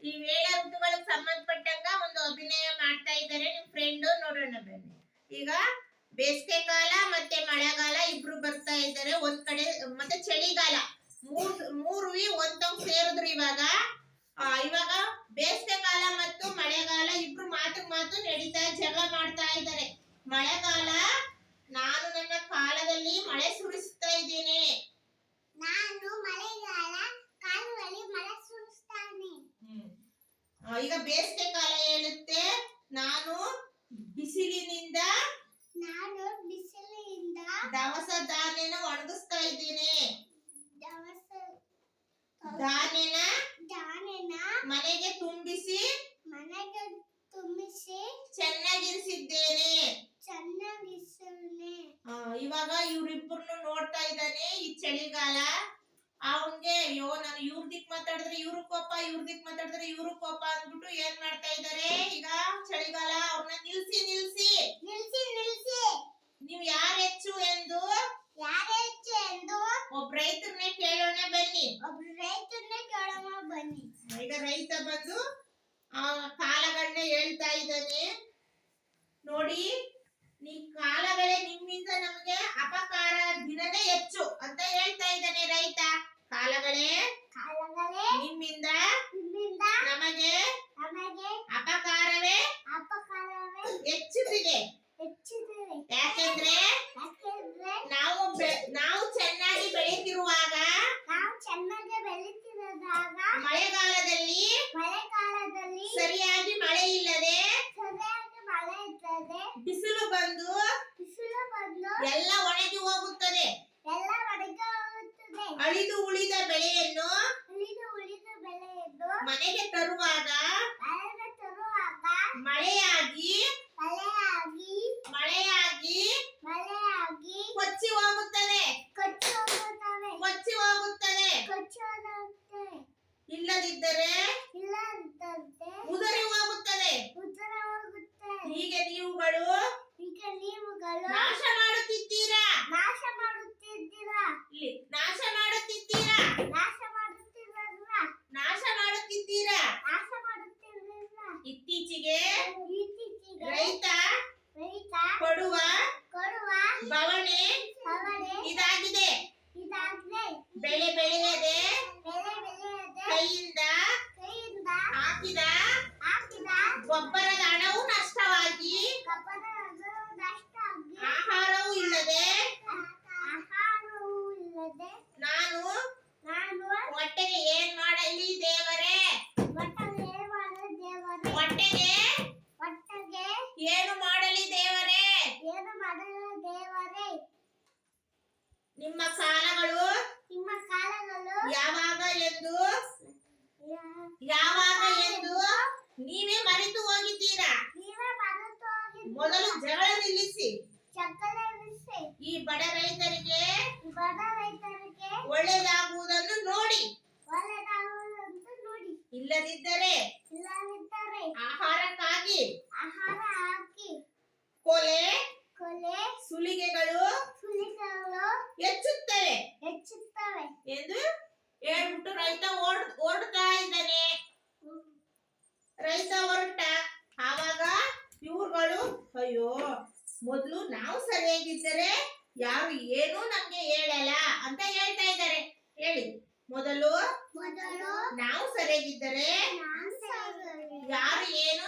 ಈ ವೇಳೆ ಋತುಗಳಿಗೆ ಸಂಬಂಧಪಟ್ಟಂಗ ಒಂದು ಅಭಿನಯ ಮಾಡ್ತಾ ಇದ್ದಾರೆ ನಿಮ್ ಫ್ರೆಂಡ್, ನೋಡೋಣ ಬನ್ನಿ. ಈಗ ಬೇಸಿಗೆ ಕಾಲ ಮತ್ತೆ ಮಳೆಗಾಲ ಇಬ್ರು ಬರ್ತಾ ಇದ್ದಾರೆ ಒಂದ್ ಕಡೆ, ಮತ್ತೆ ಚಳಿಗಾಲ, ಮೂರು ಒಂದೊಂದ್ ಸೇರಿದ್ರು. ಇವಾಗ ಬೇಸಿಗೆ ಕಾಲ ಮತ್ತು ಮಳೆಗಾಲ ಇಬ್ರು ಮಾತು ನಡೀತಾ ಜಗಳ ಮಾಡ್ತಾ ಇದ್ದಾರೆ. ಮಳೆಗಾಲ, ನಾನು ನನ್ನ ಕಾಲದಲ್ಲಿ ಮಳೆ ಸುರಿಸ್ತಾ ಇದ್ದೇನೆ. ನಾನು ಮಳೆಗಾಲ ಕಾಲದಲ್ಲಿ ಮಳೆ ಸುರಿಸ್ತಾನೆ. ಈಗ ಬೇಸಿಗೆ ಕಾಲ ಹೇಳುತ್ತೆ, ನಾನು ಬಿಸಿಲಿನಿಂದ ದವಸ ಧಾನ್ಯನ ಒಣಗಿಸ್ತಾ ಇದ್ದೇನೆ. ಧಾನ್ಯನ ಮನೆಗೆ ತುಂಬಿಸಿ ಚೆನ್ನಾಗಿರಿಸಿದ್ದೇನೆ. ಇವಾಗ ಇವ್ರಿಬ್ಬರನ್ನು ನೋಡ್ತಾ ಇದ್ದಾನೆ ಈ ಚಳಿಗಾಲ. ಅವನ್ಗೆ ಅಯ್ಯೋ ನಾನು ಇವ್ರ ದಿಕ್ ಮಾತಾಡಿದ್ರೆ ಇವ್ರ ಕೋಪ, ಇವ್ರ ದಿಕ್ ಮಾತಾಡಿದ್ರೆ ಇವ್ರ ಕೋಪ ಅಂದ್ಬಿಟ್ಟು ಏನ್ ಮಾಡ್ತಾ ಇದ್ದಾರೆ ಈಗ ಚಳಿಗಾಲ ಅವ್ರನ್ನ ನಿಲ್ಸಿ ನೀವು ಯಾರು ಹೆಚ್ಚು ಎಂದು ಒಬ್ಬ ರೈತರನ್ನೇ ಕೇಳೋಣ ಬನ್ನಿ. ಈಗ ರೈತ ಬಂದು ಕಾಲಗಳನ್ನ ಹೇಳ್ತಾ ಇದ್ದಾನೆ. ನೋಡಿ, ನೀ ಕಾಲಗಳೇ ನಿಮ್ಮಿಂದ ನಮಗೆ ಅಪಕಾರ ದಿನನೇ ಹೆಚ್ಚು ಅಂತ ಹೇಳ್ತಾ ಇದ್ದಾನೆ ರೈತ. ಕಾಲಗಳೇ ನಿಮ್ಮಿಂದ ನಮಗೆ ಅಪಕಾರವೇ ಹೆಚ್ಚುತ್ತಿದೆ. ಯಾಕೆಂದ್ರೆ ನಾವು ಚೆನ್ನಾಗಿ ಬೆಳೆಯುತ್ತಿರುವಾಗ ಮಳೆಗಾಲದಲ್ಲಿ ಸರಿಯಾಗಿ ಮಳೆ ಇಲ್ಲದೆ ಬಿಸಿಲು ಬಂದು ಎಲ್ಲ ಒಣಗಿ ಹೋಗುತ್ತದೆ. ಅಳಿದು ಉಳಿದ ಬೆಳೆಯನ್ನು ಮನೆಗೆ ತರುವಾಗ ಮಳೆಯಾಗಿ ಕೊಚ್ಚಿ ಹೋಗುತ್ತದೆ. ಇಲ್ಲದಿದ್ದರೆ ಉದುರಿ ಹೋಗುತ್ತದೆ. ಹೀಗೆ ನೀವುಗಳು ನಾಶ ಮಾಡುತ್ತಿದ್ದೀರಾ. ಇತ್ತೀಚೆಗೆ ರೈತ ಕೊಡುವ ಬವಣೆ ಇದಾಗಿದೆ. ಬೆಳೆ ಬೆಳೆಯದೆ ಕೈಯಿಂದ ಹಾಕಿದ ಗೊಬ್ಬರದ ಹಣವು ನಷ್ಟವಾಗಿ ಆಹಾರವೂ ಇಲ್ಲದೆ ನಾನು ಹೊಟ್ಟೆಗೆ ಏನ್ ಮಾಡಲಿ ದೇವರೇ? ಹೊಟ್ಟೆಗೆ ಏನು ಮಾಡಲಿ ದೇವರೇ? ನಿಮ್ಮ ಕಾಲಗಳು ಯಾವಾಗ ಎಂದು ನೀವೇ ಮರೆತು ಹೋಗಿದ್ದೀರಾ. ಮೊದಲು ಜಗಳ ನಿಲ್ಲಿಸಿ. ಈ ಬಡ ರೈತರಿಗೆ ಒಳ್ಳೆಯದಾಗುವುದನ್ನು ನೋಡಿ. ಇಲ್ಲದಿದ್ದರೆ ಆಹಾರಕ್ಕಾಗಿ ಕೊಲೆ ಸುಲಿಗೆಗಳು ಹೆಚ್ಚುತ್ತವೆ ಎಂದು ಹೇಳ್ಬಿಟ್ಟು ರೈತ ಓಡ್ತಾ ಇದ್ದಾನೆ. ರೈತ ಹೊರಟ ಆವಾಗ ಇವ್ರುಗಳು ಅಯ್ಯೋ ಮೊದ್ಲು ನಾವು ಸರಿಯಾಗಿದ್ದರೆ ಯಾರು ಏನೂ ನಮ್ಗೆ ಹೇಳಲ್ಲ ಅಂತ ಹೇಳ್ತಾ ಇದ್ದಾರೆ. ಹೇಳಿ, ಮೊದಲು ನಾವು ಸರಿಯಾಗಿದ್ದರೆ ಯಾರು ಏನೂ